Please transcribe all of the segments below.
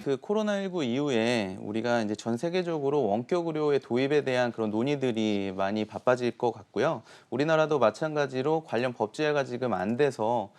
그 코로나19 이후에 우리가 이제 전 세계적으로 원격 의료의 도입에 대한 그런 논의들이 많이 바빠질 것 같고요. 우리나라도 마찬가지로 관련 법제화가 지금 안 돼서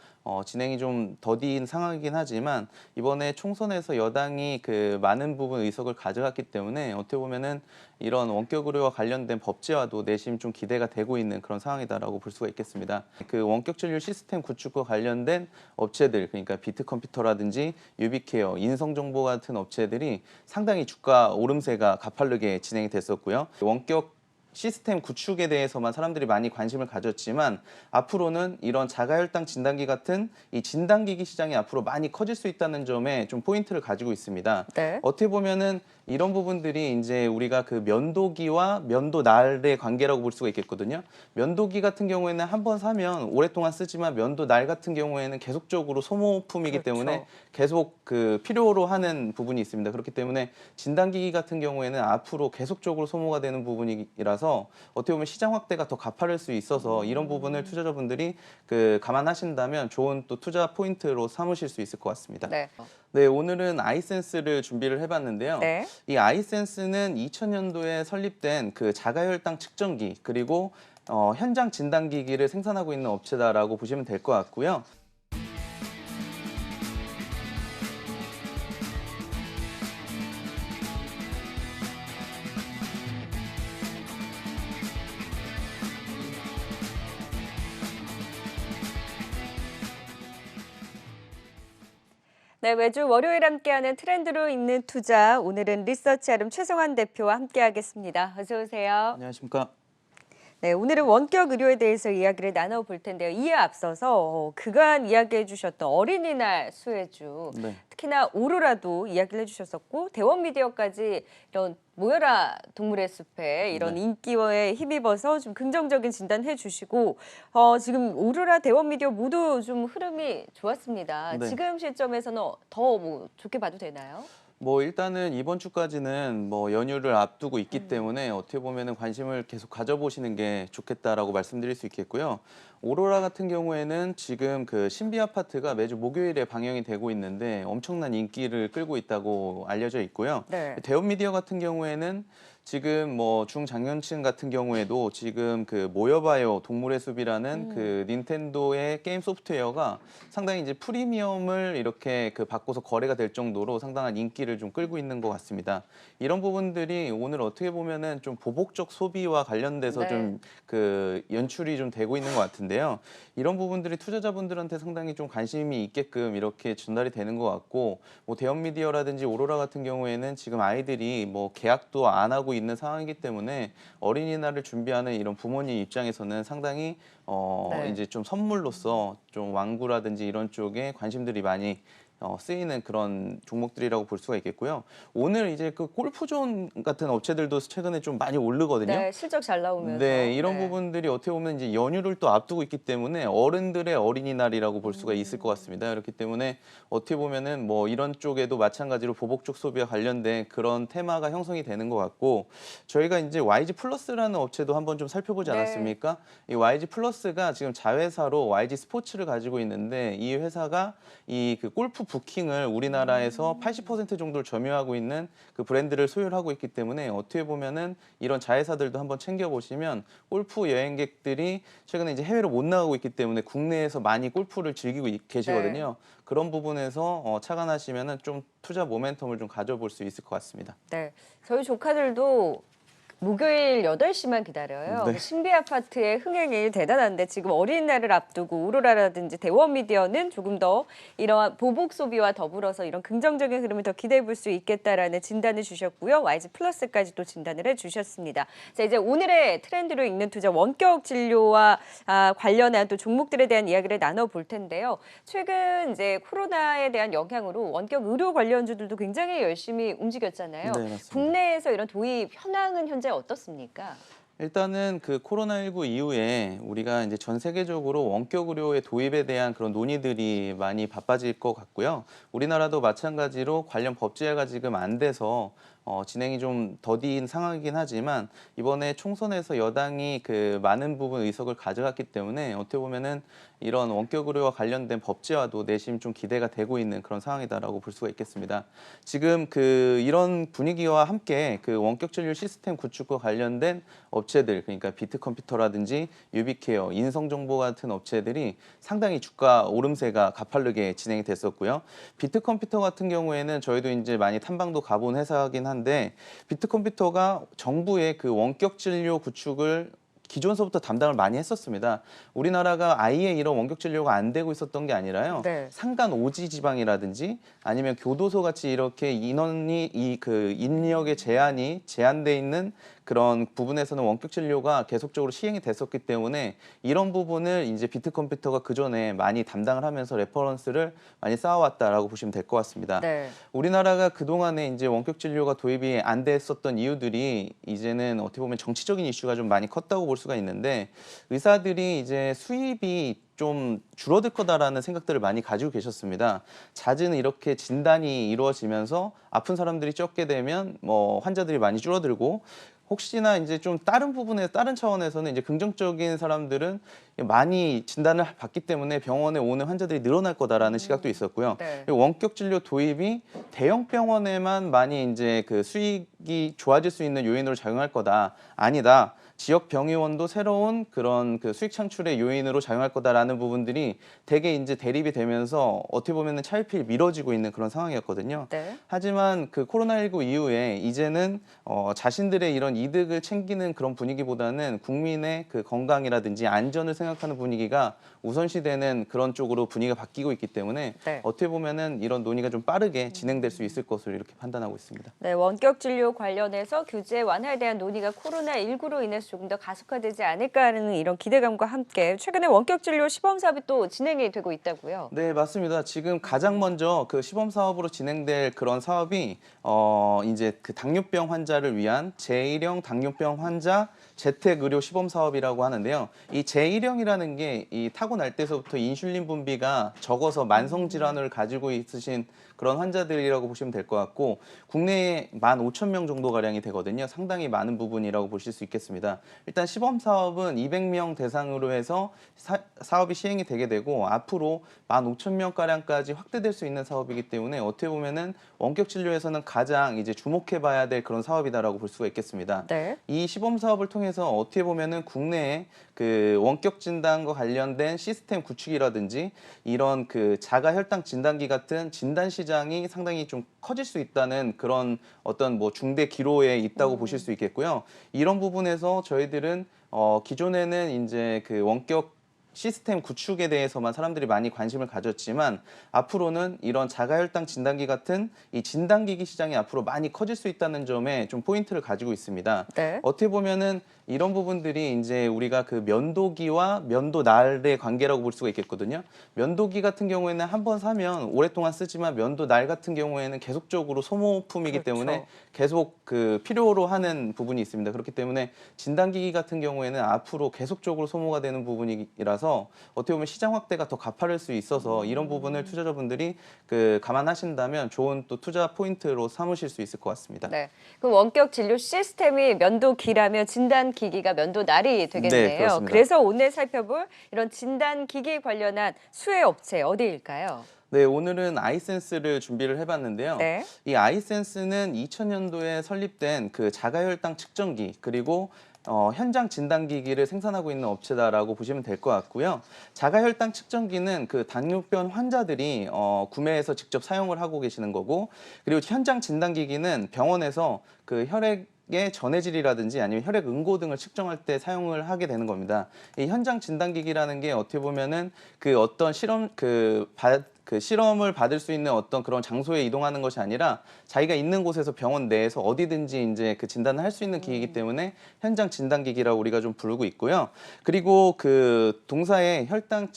진행이 좀 더딘 상황이긴 하지만 이번에 총선에서 여당이 그 많은 부분 의석을 가져갔기 때문에 어떻게 보면은 이런 원격 의료와 관련된 법제화도 내심 좀 기대가 되고 있는 그런 상황이다라고 볼 수가 있겠습니다. 그 원격 진료 시스템 구축과 관련된 업체들, 그러니까 비트컴퓨터라든지 유비케어, 인성정보 같은 업체들이 상당히 주가 오름세가 가파르게 진행이 됐었고요. 원격 시스템 구축에 대해서만 사람들이 많이 관심을 가졌지만 앞으로는 이런 자가혈당 진단기 같은 이 진단기기 시장이 앞으로 많이 커질 수 있다는 점에 좀 포인트를 가지고 있습니다. 네. 어떻게 보면은 이런 부분들이 이제 우리가 그 면도기와 면도날의 관계라고 볼 수가 있겠거든요. 면도기 같은 경우에는 한 번 사면 오랫동안 쓰지만 면도날 같은 경우에는 계속적으로 소모품이기 때문에 그렇죠. 계속 그 필요로 하는 부분이 있습니다. 그렇기 때문에 진단기기 같은 경우에는 앞으로 계속적으로 소모가 되는 부분이라서 어떻게 보면 시장 확대가 더 가파를 수 있어서 이런 부분을 투자자분들이 그 감안하신다면 좋은 또 투자 포인트로 삼으실 수 있을 것 같습니다. 네. 네, 오늘은 아이센스를 준비를 해봤는데요. 네. 이 아이센스는 2000년도에 설립된 그 자가혈당 측정기 그리고 현장 진단기기를 생산하고 있는 업체다라고 보시면 될 것 같고요. 네, 매주 월요일 함께하는 트렌드로 읽는 투자. 오늘은 리서치아름 최성환 대표와 함께하겠습니다. 어서 오세요. 안녕하십니까? 네, 오늘은 원격 의료에 대해서 이야기를 나눠볼 텐데요. 이에 앞서서 그간 이야기해 주셨던 어린이날 수혜주, 네. 특히나 오로라도 이야기를 해주셨었고 대원미디어까지 이런 모여라 동물의 숲에 이런 네. 인기에 힘입어서 좀 긍정적인 진단해 주시고 지금 오로라 대원미디어 모두 좀 흐름이 좋았습니다. 네. 지금 시점에서는 더 뭐 좋게 봐도 되나요? 뭐 일단은 이번 주까지는 뭐 연휴를 앞두고 있기 때문에 어떻게 보면은 관심을 계속 가져보시는 게 좋겠다라고 말씀드릴 수 있겠고요. 오로라 같은 경우에는 지금 그 신비 아파트가 매주 목요일에 방영이 되고 있는데 엄청난 인기를 끌고 있다고 알려져 있고요. 네. 대원 미디어 같은 경우에는 지금 뭐 중장년층 같은 경우에도 지금 그 모여봐요 동물의 숲이라는 그 닌텐도의 게임 소프트웨어가 상당히 이제 프리미엄을 이렇게 그 받고서 거래가 될 정도로 상당한 인기를 좀 끌고 있는 것 같습니다. 이런 부분들이 오늘 어떻게 보면은 좀 보복적 소비와 관련돼서 네. 좀 그 연출이 좀 되고 있는 것 같은데요. 이런 부분들이 투자자분들한테 상당히 좀 관심이 있게끔 이렇게 전달이 되는 것 같고, 뭐 대형 미디어라든지 오로라 같은 경우에는 지금 아이들이 뭐 계약도 안 하고 있는 상황이기 때문에 어린이날을 준비하는 이런 부모님 입장에서는 상당히 네. 이제 좀 선물로서 좀 완구라든지 이런 쪽에 관심들이 많이 쓰이는 그런 종목들이라고 볼 수가 있겠고요. 오늘 이제 그 골프존 같은 업체들도 최근에 좀 많이 오르거든요. 네, 실적 잘 네, 나오면서. 이런 네. 부분들이 어떻게 보면 이제 연휴를 또 앞두고 있기 때문에 어른들의 어린이날이라고 볼 수가 있을 것 같습니다. 그렇기 때문에 어떻게 보면은 뭐 이런 쪽에도 마찬가지로 보복적 소비와 관련된 그런 테마가 형성이 되는 것 같고, 저희가 이제 YG 플러스라는 업체도 한번 좀 살펴보지 네. 않았습니까? 이 YG 플러스가 지금 자회사로 YG 스포츠를 가지고 있는데 이 회사가 이 그 골프 부킹을 우리나라에서 80% 정도를 점유하고 있는 그 브랜드를 소유를 하고 있기 때문에 어떻게 보면은 이런 자회사들도 한번 챙겨보시면 골프 여행객들이 최근에 이제 해외로 못 나가고 있기 때문에 국내에서 많이 골프를 즐기고 네. 계시거든요. 그런 부분에서 착안하시면은 좀 투자 모멘텀을 좀 가져볼 수 있을 것 같습니다. 네. 저희 조카들도 목요일 8시만 기다려요. 네. 그 신비 아파트의 흥행이 대단한데 지금 어린이날을 앞두고 오로라라든지 대원미디어는 조금 더 이러한 보복 소비와 더불어서 이런 긍정적인 흐름을 더 기대해 볼 수 있겠다라는 진단을 주셨고요. YG 플러스까지 또 진단을 해 주셨습니다. 자, 이제 오늘의 트렌드로 읽는 투자 원격 진료와 관련한 또 종목들에 대한 이야기를 나눠 볼 텐데요. 최근 이제 코로나에 대한 영향으로 원격 의료 관련주들도 굉장히 열심히 움직였잖아요. 네, 맞습니다. 국내에서 이런 도입 현황은 현재 어떻습니까? 일단은 그 코로나19 이후에 우리가 이제 전 세계적으로 원격 의료의 도입에 대한 그런 논의들이 많이 바빠질 것 같고요. 우리나라도 마찬가지로 관련 법제화가 지금 안 돼서 진행이 좀 더딘 상황이긴 하지만 이번에 총선에서 여당이 그 많은 부분 의석을 가져갔기 때문에 어떻게 보면은 이런 원격 의료와 관련된 법제화도 내심 좀 기대가 되고 있는 그런 상황이다라고 볼 수가 있겠습니다. 지금 이런 분위기와 함께 그 원격 진료 시스템 구축과 관련된 업체들, 그러니까 비트컴퓨터라든지 유비케어, 인성정보 같은 업체들이 상당히 주가 오름세가 가파르게 진행이 됐었고요. 비트컴퓨터 같은 경우에는 저희도 이제 많이 탐방도 가본 회사긴 한데 비트컴퓨터가 정부의 그 원격 진료 구축을 기존서부터 담당을 많이 했었습니다. 우리나라가 아예 이런 원격 진료가 안 되고 있었던 게 아니라요. 네. 산간 오지 지방이라든지 아니면 교도소 같이 이렇게 인원이 인력의 제한돼 있는 그런 부분에서는 원격 진료가 계속적으로 시행이 됐었기 때문에 이런 부분을 이제 비트컴퓨터가 그 전에 많이 담당을 하면서 레퍼런스를 많이 쌓아왔다라고 보시면 될 것 같습니다. 네. 우리나라가 그동안에 이제 원격 진료가 도입이 안 됐었던 이유들이 이제는 어떻게 보면 정치적인 이슈가 좀 많이 컸다고 볼 수가 있는데 의사들이 이제 수입이 좀 줄어들 거다라는 생각들을 많이 가지고 계셨습니다. 잦은 이렇게 진단이 이루어지면서 아픈 사람들이 적게 되면 뭐 환자들이 많이 줄어들고 혹시나 이제 좀 다른 차원에서는 이제 긍정적인 사람들은 많이 진단을 받기 때문에 병원에 오는 환자들이 늘어날 거다라는 시각도 있었고요. 네. 원격 진료 도입이 대형 병원에만 많이 이제 그 수익이 좋아질 수 있는 요인으로 작용할 거다. 아니다. 지역 병의원도 새로운 그런 그 수익 창출의 요인으로 작용할 거다라는 부분들이 되게 이제 대립이 되면서 어떻게 보면은 차일피일 미뤄지고 있는 그런 상황이었거든요. 네. 하지만 그 코로나19 이후에 이제는 자신들의 이런 이득을 챙기는 그런 분위기보다는 국민의 그 건강이라든지 안전을 생각하는 분위기가 우선시되는 그런 쪽으로 분위기가 바뀌고 있기 때문에 네. 어떻게 보면은 이런 논의가 좀 빠르게 진행될 수 있을 것으로 이렇게 판단하고 있습니다. 네, 원격 진료 관련해서 규제 완화에 대한 논의가 코로나19로 인해서 조금 더 가속화되지 않을까 하는 이런 기대감과 함께 최근에 원격 진료 시범 사업이 또 진행이 되고 있다고요. 네, 맞습니다. 지금 가장 먼저 그 시범 사업으로 진행될 그런 사업이 이제 그 당뇨병 환자를 위한 제1형 당뇨병 환자 재택 의료 시범 사업이라고 하는데요. 이 제1형이라는 게 이 타고날 때서부터 인슐린 분비가 적어서 만성 질환을 가지고 있으신 그런 환자들이라고 보시면 될 것 같고 국내에 15,000명 정도 가량이 되거든요. 상당히 많은 부분이라고 보실 수 있겠습니다. 일단 시범 사업은 200명 대상으로 해서 사업이 시행이 되게 되고 앞으로 15,000명 가량까지 확대될 수 있는 사업이기 때문에 어떻게 보면은 원격 진료에서는 가장 이제 주목해 봐야 될 그런 사업이다라고 볼 수가 있겠습니다. 네. 이 시범 사업을 통해서 어떻게 보면은 국내에 그 원격 진단과 관련된 시스템 구축이라든지 이런 그 자가 혈당 진단기 같은 진단 시장이 상당히 좀 커질 수 있다는 그런 어떤 뭐 중대 기로에 있다고 보실 수 있겠고요. 이런 부분에서 저희들은 기존에는 이제 그 원격 시스템 구축에 대해서만 사람들이 많이 관심을 가졌지만 앞으로는 이런 자가혈당 진단기 같은 이 진단기기 시장이 앞으로 많이 커질 수 있다는 점에 좀 포인트를 가지고 있습니다. 네. 어떻게 보면은 이런 부분들이 이제 우리가 그 면도기와 면도날의 관계라고 볼 수가 있겠거든요. 면도기 같은 경우에는 한 번 사면 오랫동안 쓰지만 면도날 같은 경우에는 계속적으로 소모품이기 그렇죠. 때문에 계속 그 필요로 하는 부분이 있습니다. 그렇기 때문에 진단기기 같은 경우에는 앞으로 계속적으로 소모가 되는 부분이라서 어떻게 보면 시장 확대가 더 가파를 수 있어서 이런 부분을 투자자분들이 그 감안하신다면 좋은 또 투자 포인트로 삼으실 수 있을 것 같습니다. 네. 그 원격 진료 시스템이 면도기라면 진단 기기가 면도날이 되겠네요. 네, 그렇습니다. 그래서 오늘 살펴볼 이런 진단 기기 관련한 수혜 업체 어디일까요? 네, 오늘은 아이센스를 준비를 해봤는데요. 네. 이 아이센스는 2000년도에 설립된 그 자가혈당 측정기 그리고 현장 진단기기를 생산하고 있는 업체다라고 보시면 될 것 같고요. 자가혈당 측정기는 그 당뇨병 환자들이 구매해서 직접 사용을 하고 계시는 거고, 그리고 현장 진단기기는 병원에서 그 혈액의 전해질이라든지 아니면 혈액 응고 등을 측정할 때 사용을 하게 되는 겁니다. 이 현장 진단기기라는 게 어떻게 보면은 그 어떤 실험을 받을 수 있는 어떤 그런 장소에 이동하는 것이 아니라 자기가 있는 곳에서 병원 내에서 어디든지 이제 그 진단을 할 수 있는 기기이기 때문에 현장 진단기기라고 우리가 좀 부르고 있고요. 그리고 그 동사의 혈당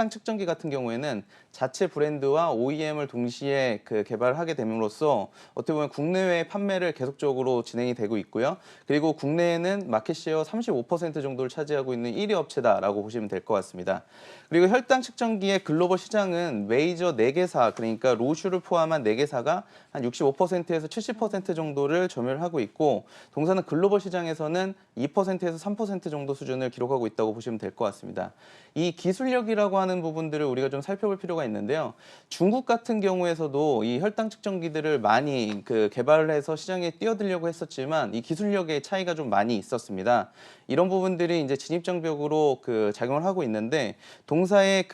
측정기 같은 경우에는 자체 브랜드와 OEM을 동시에 그 개발하게 됨으로써 어떻게 보면 국내외 판매를 계속적으로 진행이 되고 있고요. 그리고 국내에는 마켓시어 35% 정도를 차지하고 있는 1위 업체다라고 보시면 될 것 같습니다. 그리고 혈당 측정기의 글로벌 시장은 시장에서는 메이저 4개사, 그러니까 로슈를 포함한 4개사가 한 65%에서 70% 정도를 점유를 하고 있고, 동사는 글로벌 시장에서는 2%에서 3% 정도 수준을 기록하고 있다고 보시면 될 것 같습니다. 이 기술력이라고 하는 부분들을 우리가 좀 살펴볼 필요가 있는데요. 중국 같은 경우에서도 이 혈당 측정기들을 많이 개발을 해서 시장에 뛰어들려고 했었지만 이 기술력의 차이가 좀 많이 있었습니다. 이런 부분들이 이제 진입장벽으로 작용을 하고 있는데, 동사의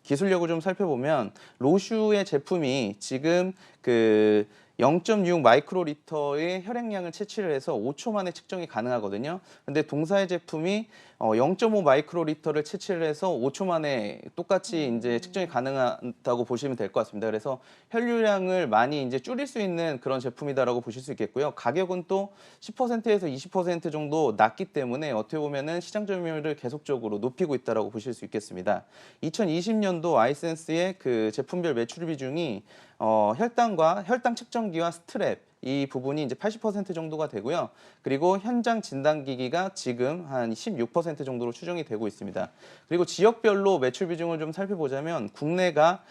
기술력을 좀 살펴보면 로슈의 제품이 지금 0.6 마이크로리터의 혈액량을 채취를 해서 5초 만에 측정이 가능하거든요. 근데 동사의 제품이 0.5 마이크로리터를 채취를 해서 5초 만에 똑같이 이제 측정이 가능하다고 보시면 될 것 같습니다. 그래서 혈류량을 많이 이제 줄일 수 있는 그런 제품이다라고 보실 수 있겠고요. 가격은 또 10%에서 20% 정도 낮기 때문에 어떻게 보면은 시장 점유율을 계속적으로 높이고 있다라고 보실 수 있겠습니다. 2020년도 아이센스의 제품별 매출 비중이 혈당과 혈당 측정기와 스트랩 이 부분이 이제 80% 정도가 되고요. 그리고 현장 진단기기가 지금 한 16% 정도로 추정이 되고 있습니다. 그리고 지역별로 매출 비중을 좀 살펴보자면 국내가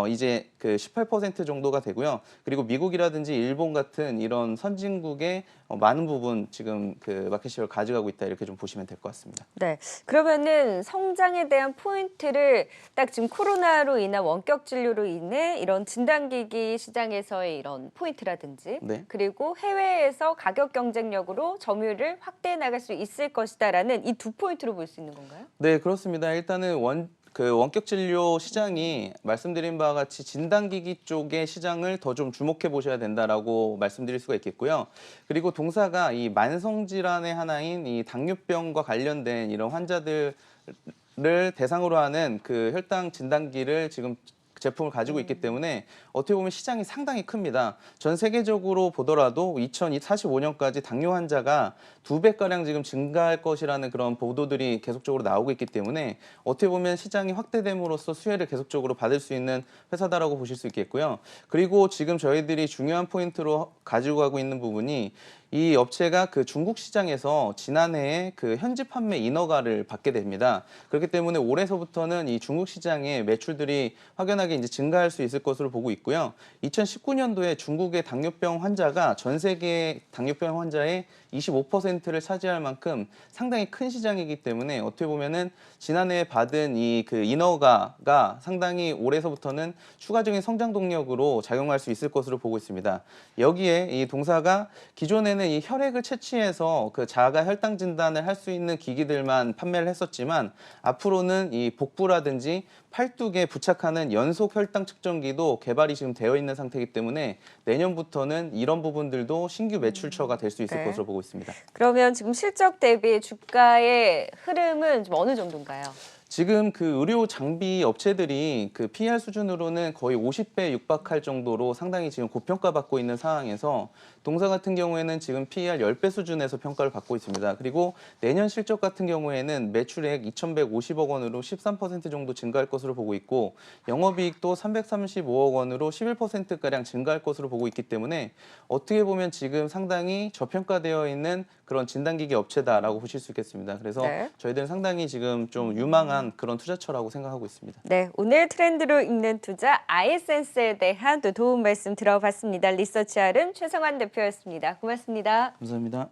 이제 18% 정도가 되고요. 그리고 미국이라든지 일본 같은 이런 선진국의 많은 부분 지금 마켓시ェ어를 가져가고 있다, 이렇게 좀 보시면 될 것 같습니다. 네. 그러면은 성장에 대한 포인트를 딱 지금 코로나로 인한 원격 진료로 인해 이런 진단기기 시장에서의 이런 포인트라든지 네. 그리고 해외에서 가격 경쟁력으로 점유율을 확대해 나갈 수 있을 것이다라는 이 두 포인트로 볼 수 있는 건가요? 네, 그렇습니다. 일단은 원격 진료 시장이 말씀드린 바와 같이 진단기기 쪽의 시장을 더 좀 주목해 보셔야 된다라고 말씀드릴 수가 있겠고요. 그리고 동사가 이 만성 질환의 하나인 이 당뇨병과 관련된 이런 환자들을 대상으로 하는 혈당 진단기를 지금 제품을 가지고 있기 때문에 어떻게 보면 시장이 상당히 큽니다. 전 세계적으로 보더라도 2045년까지 당뇨 환자가 2배가량 지금 증가할 것이라는 그런 보도들이 계속적으로 나오고 있기 때문에 어떻게 보면 시장이 확대됨으로써 수혜를 계속적으로 받을 수 있는 회사다라고 보실 수 있겠고요. 그리고 지금 저희들이 중요한 포인트로 가지고 가고 있는 부분이, 이 업체가 중국 시장에서 지난해에 현지 판매 인허가를 받게 됩니다. 그렇기 때문에 올해서부터는 이 중국 시장의 매출들이 확연하게 이제 증가할 수 있을 것으로 보고 있고요. 2019년도에 중국의 당뇨병 환자가 전 세계 당뇨병 환자의 25%를 차지할 만큼 상당히 큰 시장이기 때문에 어떻게 보면은 지난해에 받은 이 인허가가 상당히 올해서부터는 추가적인 성장 동력으로 작용할 수 있을 것으로 보고 있습니다. 여기에 이 동사가 기존에는 이 혈액을 채취해서 자가 혈당 진단을 할 수 있는 기기들만 판매를 했었지만, 앞으로는 이 복부라든지 팔뚝에 부착하는 연속 혈당 측정기도 개발이 지금 되어 있는 상태이기 때문에 내년부터는 이런 부분들도 신규 매출처가 될 수 있을 네. 것으로 보고 있습니다. 그러면 지금 실적 대비 주가의 흐름은 좀 어느 정도인가요? 지금 의료 장비 업체들이 PR 수준으로는 거의 50배 육박할 정도로 상당히 지금 고평가받고 있는 상황에서, 동사 같은 경우에는 지금 PER 10배 수준에서 평가를 받고 있습니다. 그리고 내년 실적 같은 경우에는 매출액 2,150억 원으로 13% 정도 증가할 것으로 보고 있고, 영업이익도 335억 원으로 11%가량 증가할 것으로 보고 있기 때문에 어떻게 보면 지금 상당히 저평가되어 있는 그런 진단기기 업체다라고 보실 수 있겠습니다. 그래서 네. 저희들은 상당히 지금 좀 유망한 그런 투자처라고 생각하고 있습니다. 네, 오늘 트렌드로 읽는 투자 아이센스에 대한 또 도움 말씀 들어봤습니다. 리서치 RM 최성환 대표였습니다. 고맙습니다. 감사합니다.